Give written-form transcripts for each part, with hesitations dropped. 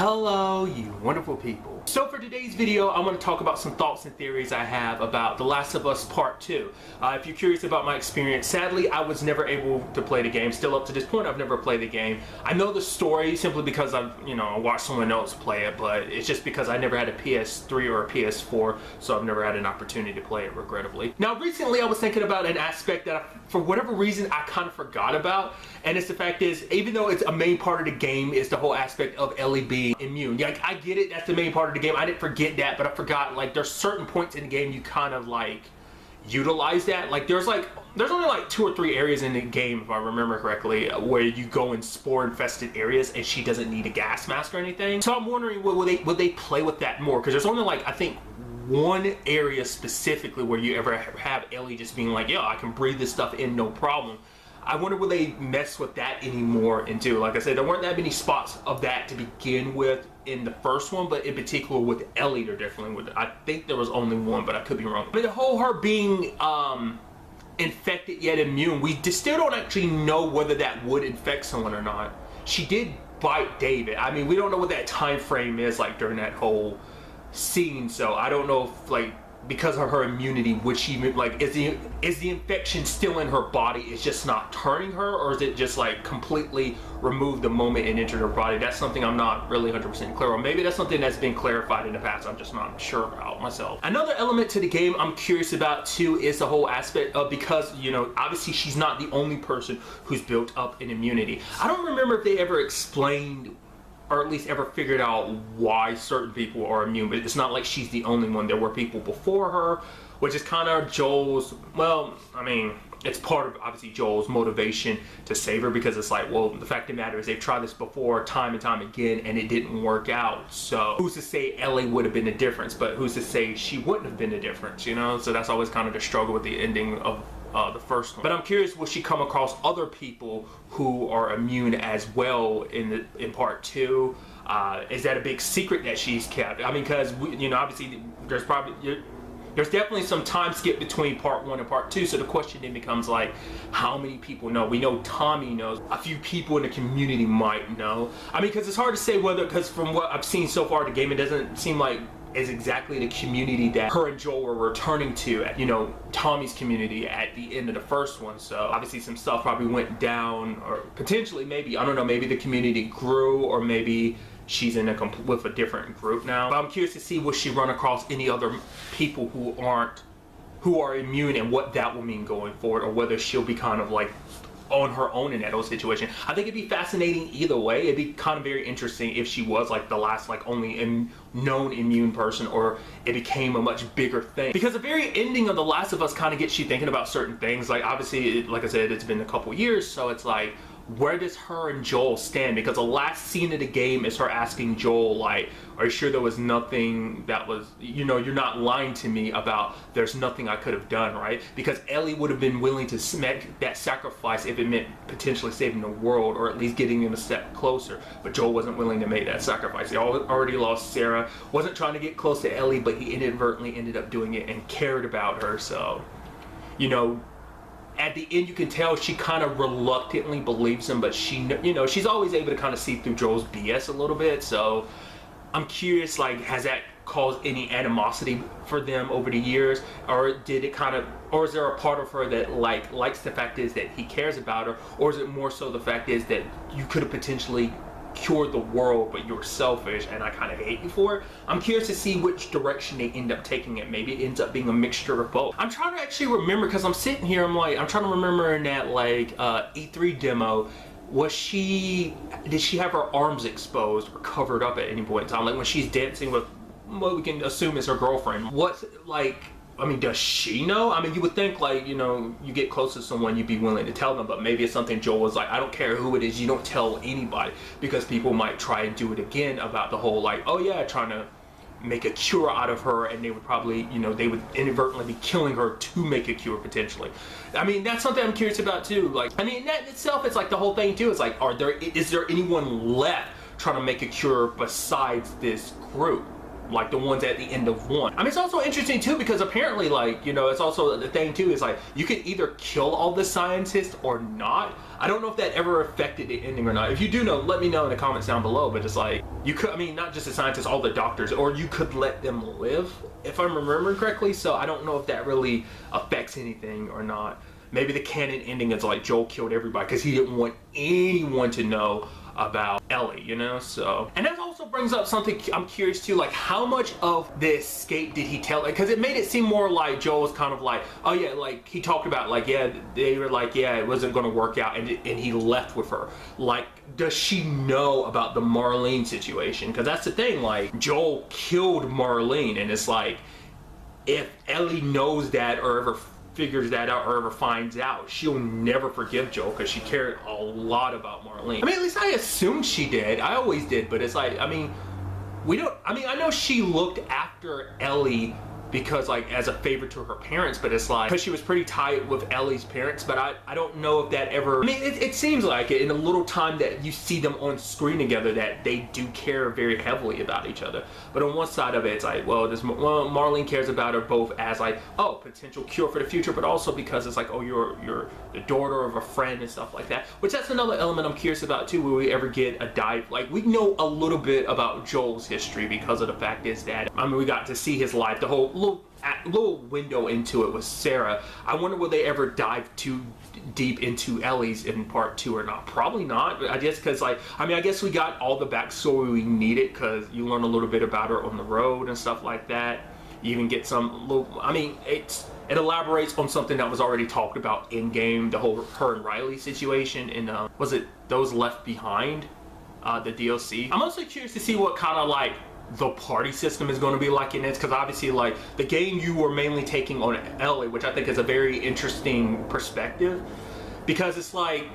Hello, you wonderful people. So for today's video, I want to talk about some thoughts and theories I have about The Last of Us Part 2. If you're curious about my experience, sadly, I was never able to play the game. Still up to this point, I've never played the game. I know the story simply because I've, watched someone else play it, but it's just because I never had a PS3 or a PS4, so I've never had an opportunity to play it, regrettably. Now, recently I was thinking about an aspect that for whatever reason, I kind of forgot about, and it's the fact is, even though it's a main part of the game, is the whole aspect of Ellie being immune. Like, I get it, that's the main part of the game. I didn't forget that, but I forgot, like, there's certain points in the game you kind of, like, utilize that. Like, there's only like 2 or 3 areas in the game, if I remember correctly, where you go in spore infested areas and she doesn't need a gas mask or anything. So I'm wondering, will they play with that more? Because there's only, like, I think one area specifically where you ever have Ellie just being like, yo, I can breathe this stuff in, no problem. I wonder will they mess with that anymore and do. Like I said, there weren't that many spots of that to begin with in the first one, but in particular with Ellie, they're definitely with it. I think there was only one, but I could be wrong. But the whole her being infected yet immune, we still don't actually know whether that would infect someone or not. She did bite David. I mean, we don't know what that time frame is like during that whole scene, so I don't know if, like, because of her immunity, would she, like, is the infection still in her body, it's just not turning her, or is it just like completely removed the moment it entered her body? That's something I'm not really 100% clear on. Maybe that's something that's been clarified in the past, I'm just not sure about myself. Another element to the game I'm curious about too is the whole aspect of, because, obviously she's not the only person who's built up an immunity. I don't remember if they ever explained or at least ever figured out why certain people are immune, but it's not like she's the only one. There were people before her, which is kind of Joel's, well, I mean, it's part of obviously Joel's motivation to save her, because it's like, well, the fact of the matter is they've tried this before time and time again and it didn't work out. So who's to say Ellie would have been the difference, but who's to say she wouldn't have been the difference, So that's always kind of the struggle with the ending of the first one. But I'm curious, will she come across other people who are immune as well in part 2? Is that a big secret that she's kept? I mean, because obviously there's definitely some time skip between part 1 and part 2, so the question then becomes like, how many people know? We know Tommy knows, a few people in the community might know. I mean, because it's hard to say whether, because from what I've seen so far the game, it doesn't seem like is exactly the community that her and Joel were returning to at, Tommy's community at the end of the first one. So obviously some stuff probably went down, or potentially, maybe, I don't know, maybe the community grew, or maybe she's in with a different group now. But I'm curious to see, will she run across any other people who are immune, and what that will mean going forward, or whether she'll be kind of like on her own in that whole situation. I think it'd be fascinating either way. It'd be kind of very interesting if she was like the last, like, only known immune person, or it became a much bigger thing. Because the very ending of The Last of Us kind of gets you thinking about certain things. Like, obviously, like I said, it's been a couple years, so it's like, where does her and Joel stand? Because the last scene of the game is her asking Joel, like, are you sure there was nothing that was, you're not lying to me about there's nothing I could have done, right? Because Ellie would have been willing to make that sacrifice if it meant potentially saving the world, or at least getting him a step closer. But Joel wasn't willing to make that sacrifice. He already lost Sarah, wasn't trying to get close to Ellie, but he inadvertently ended up doing it and cared about her. So, at the end, you can tell she kind of reluctantly believes him, but she's always able to kind of see through Joel's BS a little bit. So I'm curious, like, has that caused any animosity for them over the years, or did it kind of, or is there a part of her that likes the fact is that he cares about her, or is it more so the fact is that you could have potentially cured the world, but you were selfish and I kind of hate you for it? I'm curious to see which direction they end up taking it. Maybe it ends up being a mixture of both. I'm trying to actually remember, because I'm sitting here, I'm trying to remember in that, like, E3 demo, did she have her arms exposed or covered up at any point in time? Like, when she's dancing with what we can assume is her girlfriend, what's, like, I mean, does she know? I mean, you would think, like, you get close to someone, you'd be willing to tell them, but maybe it's something Joel was like, I don't care who it is, you don't tell anybody, because people might try and do it again about the whole, like, oh yeah, trying to make a cure out of her, and they would probably, they would inadvertently be killing her to make a cure, potentially. I mean, that's something I'm curious about too. Like, I mean, that itself, it's like the whole thing too, is like, is there anyone left trying to make a cure besides this group? like the ones at the end of 1. I mean, it's also interesting too because apparently, like, you know, it's also the thing too is like you could either kill all the scientists or not. I don't know if that ever affected the ending or not. If you do know, let me know in the comments down below. But it's like you could, I mean, not just the scientists, all the doctors, or you could let them live, if I'm remembering correctly. So I don't know if that really affects anything or not. Maybe the canon ending is like Joel killed everybody because he didn't want anyone to know about Ellie, you know. So, and that also brings up something I'm curious too, like how much of the escape did he tell? Because it made it seem more like Joel was kind of like, oh yeah, like he talked about like, yeah, they were like, yeah, it wasn't going to work out, and he left with her. Like, does she know about the Marlene situation? Because that's the thing, like Joel killed Marlene, and it's like if Ellie knows that or ever figures that out or ever finds out, she'll never forgive Joel because she cared a lot about Marlene. I mean, at least I assumed she did. I always did, but it's like, I mean, we don't, I mean, I know she looked after Ellie because like as a favor to her parents, but it's like because she was pretty tight with Ellie's parents, but I don't know if that ever, I mean, it seems like it in a little time that you see them on screen together that they do care very heavily about each other. But on one side of it, it's like, well, Marlene cares about her both as like, oh, potential cure for the future, but also because it's like, oh, you're the daughter of a friend and stuff like that, which that's another element I'm curious about too. Will we ever get a dive? Like, we know a little bit about Joel's history because of the fact is that, I mean, we got to see his life, the whole little window into it with Sarah. I wonder will they ever dive too deep into Ellie's in part 2 or not? Probably not. I guess because like, I mean, I guess we got all the backstory we needed because you learn a little bit about her on the road and stuff like that. You even get some little, I mean, it elaborates on something that was already talked about in game, the whole her and Riley situation in was it Those Left Behind, the DLC. I'm also curious to see what kind of like the party system is going to be like in this, because obviously like the game you were mainly taking on Ellie, which I think is a very interesting perspective, because it's like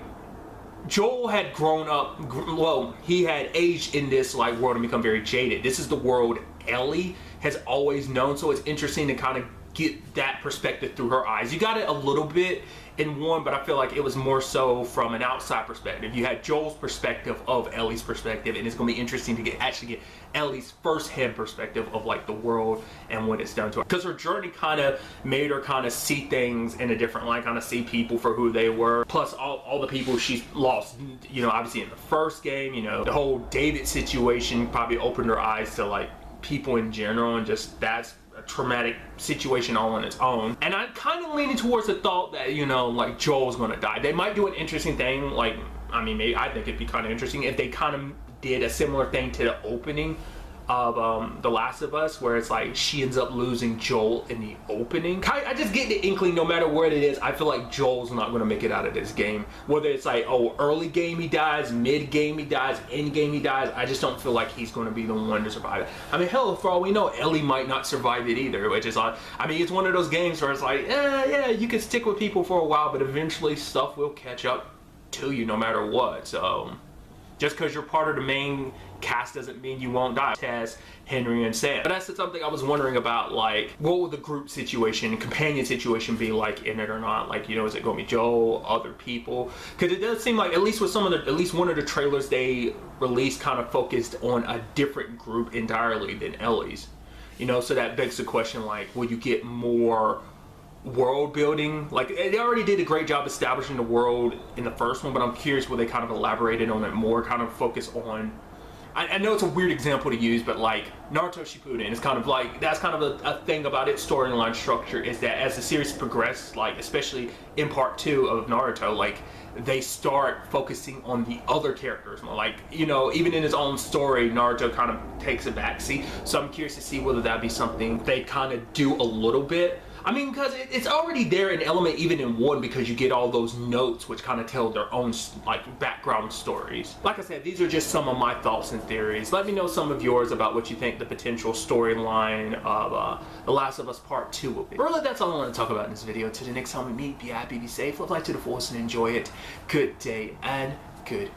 Joel had grown up, well, he had aged in this like world and become very jaded. This is the world Ellie has always known, so it's interesting to kind of get that perspective through her eyes. You got it a little bit in 1, but I feel like it was more so from an outside perspective. You had Joel's perspective of Ellie's perspective, and it's going to be interesting to actually get Ellie's first-hand perspective of like the world and what it's done to her. Because her journey kind of made her kind of see things in a different light, kind of see people for who they were. Plus all the people she's lost, you know, obviously in the first game, you know, the whole David situation probably opened her eyes to like people in general, and just that's a traumatic situation all on its own. And I'm kind of leaning towards the thought that, you know, like Joel's gonna die. They might do an interesting thing, like, I mean, maybe I think it'd be kind of interesting if they kind of did a similar thing to the opening of The Last of Us, where it's like she ends up losing Joel in the opening. I just get the inkling, no matter what it is, I feel like Joel's not going to make it out of this game. Whether it's like, oh, early game he dies, mid game he dies, end game he dies, I just don't feel like he's going to be the one to survive it. I mean, hell, for all we know, Ellie might not survive it either, which is like, I mean, it's one of those games where it's like, yeah, you can stick with people for a while, but eventually stuff will catch up to you no matter what. So just because you're part of the main cast doesn't mean you won't die. Tess, Henry, and Sam. But that's something I was wondering about, like, what will the group situation, companion situation be like in it or not? Like, you know, is it going to be Joel, other people? Because it does seem like, at least with some of the, at least one of the trailers they released kind of focused on a different group entirely than Ellie's. You know, so that begs the question, like, will you get more world building? Like, they already did a great job establishing the world in the first one, but I'm curious will they kind of elaborated on it more, kind of focus on, I know it's a weird example to use, but like Naruto Shippuden is kind of like, that's kind of a thing about its storyline structure, is that as the series progresses, like especially in part 2 of Naruto, like they start focusing on the other characters more. Like, you know, even in his own story, Naruto kind of takes a backseat. So I'm curious to see whether that be something they kind of do a little bit. I mean, because it's already there in element even in 1, because you get all those notes which kind of tell their own like background stories. Like I said, these are just some of my thoughts and theories. Let me know some of yours about what you think the potential storyline of The Last of Us Part 2 will be. Really, that's all I want to talk about in this video. Till the next time we meet, be happy, be safe, live life to the fullest, and enjoy it. Good day and good